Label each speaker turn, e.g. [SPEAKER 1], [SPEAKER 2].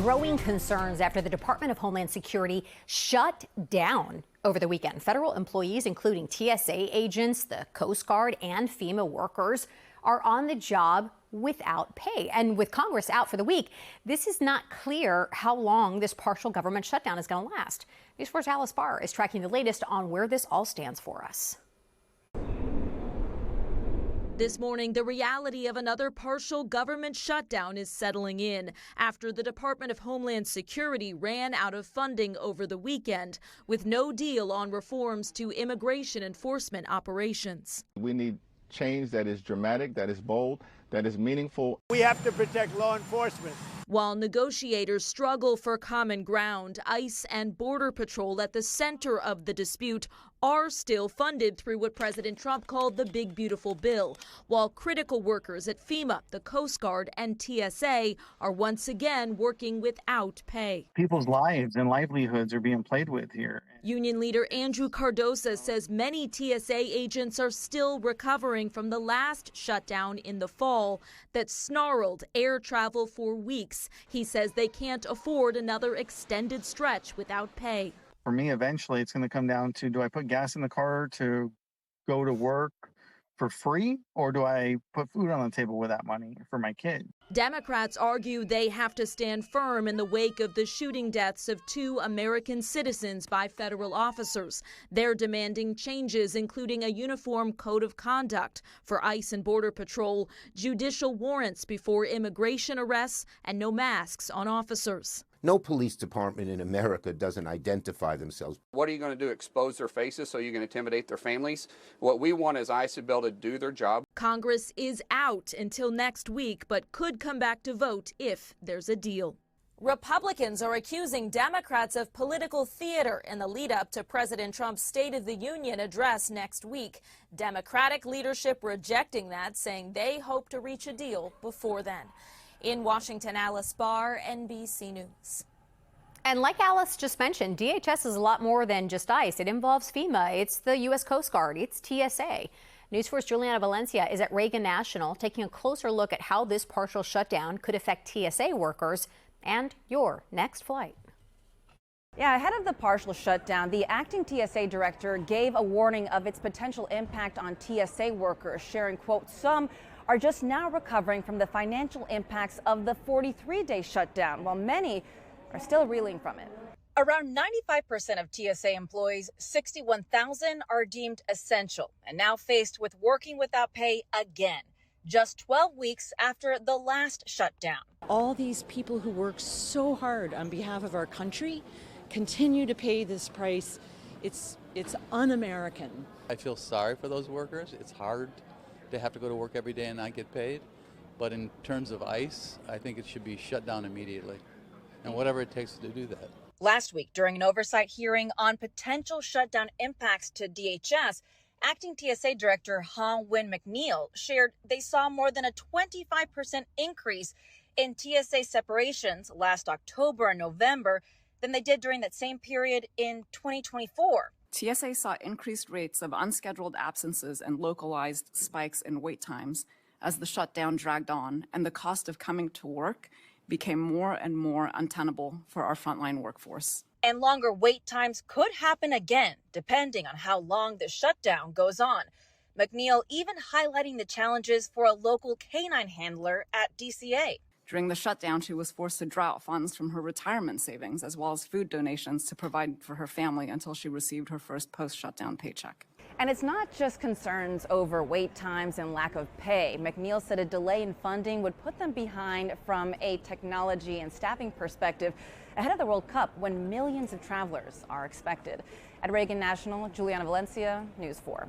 [SPEAKER 1] growing concerns after the Department of Homeland Security shut down over the weekend. Federal employees, including TSA agents, the Coast Guard, and FEMA workers, are on the job without pay. And with Congress out for the week, this is not clear how long this partial government shutdown is going to last. News 4's Barr is tracking the latest on where this all stands for us.
[SPEAKER 2] This morning, the reality of another partial government shutdown is settling in after the Department of Homeland Security ran out of funding over the weekend with no deal on reforms to immigration enforcement operations.
[SPEAKER 3] We need change that is dramatic, that is bold, that is meaningful.
[SPEAKER 4] We have to protect law enforcement.
[SPEAKER 2] While negotiators struggle for common ground, ICE and Border Patrol at the center of the dispute are still funded through what President Trump called the Big Beautiful Bill, while critical workers at FEMA, the Coast Guard, and TSA are once again working without pay.
[SPEAKER 5] People's lives and livelihoods are being played with here.
[SPEAKER 2] Union leader Andrew Cardoso says many TSA agents are still recovering from the last shutdown in the fall that snarled air travel for weeks. He says they can't afford another extended stretch without pay.
[SPEAKER 5] For me, eventually, it's going to come down to, do I put gas in the car to go to work for free, or do I put food on the table with that money for my kid?
[SPEAKER 2] Democrats argue they have to stand firm in the wake of the shooting deaths of 2 American citizens by federal officers. They're demanding changes, including a uniform code of conduct for ICE and Border Patrol, judicial warrants before immigration arrests, and no masks on officers.
[SPEAKER 6] No police department in America doesn't identify themselves.
[SPEAKER 7] What are you going to do, expose their faces so you can intimidate their families? What we want is ICE to be able to do their job.
[SPEAKER 2] Congress is out until next week, but could come back to vote if there's a deal. Republicans are accusing Democrats of political theater in the lead up to President Trump's State of the Union address next week. Democratic leadership rejecting that, saying they hope to reach a deal before then. In Washington, Barr, NBC News.
[SPEAKER 1] And like Alice just mentioned, DHS is a lot more than just ICE. It involves FEMA, it's the U.S. Coast Guard, it's TSA. News 4's Juliana Valencia is at Reagan National taking a closer look at how this partial shutdown could affect TSA workers and your next flight.
[SPEAKER 8] Yeah, ahead of the partial shutdown, the acting TSA director gave a warning of its potential impact on TSA workers, sharing, quote, some are just now recovering from the financial impacts of the 43-day shutdown, while many are still reeling from it.
[SPEAKER 9] Around 95% of TSA employees, 61,000, are deemed essential and now faced with working without pay again, just 12 weeks after the last shutdown.
[SPEAKER 10] All these people who work so hard on behalf of our country continue to pay this price. It's un-American.
[SPEAKER 11] I feel sorry for those workers. It's hard to have to go to work every day and not get paid. But in terms of ICE, I think it should be shut down immediately, and whatever it takes to do that.
[SPEAKER 9] Last week, during an oversight hearing on potential shutdown impacts to DHS, acting TSA Director Ha Win McNeil shared they saw more than a 25% increase in TSA separations last October and November than they did during that same period in 2024.
[SPEAKER 12] TSA saw increased rates of unscheduled absences and localized spikes in wait times as the shutdown dragged on, and the cost of coming to work became more and more untenable for our frontline workforce.
[SPEAKER 9] And longer wait times could happen again, depending on how long the shutdown goes on. McNeil even highlighting the challenges for a local canine handler at DCA.
[SPEAKER 12] During the shutdown, she was forced to draw out funds from her retirement savings as well as food donations to provide for her family until she received her first post-shutdown paycheck.
[SPEAKER 8] And it's not just concerns over wait times and lack of pay. McNeil said a delay in funding would put them behind from a technology and staffing perspective ahead of the World Cup when millions of travelers are expected. At Reagan National, Juliana Valencia, News 4.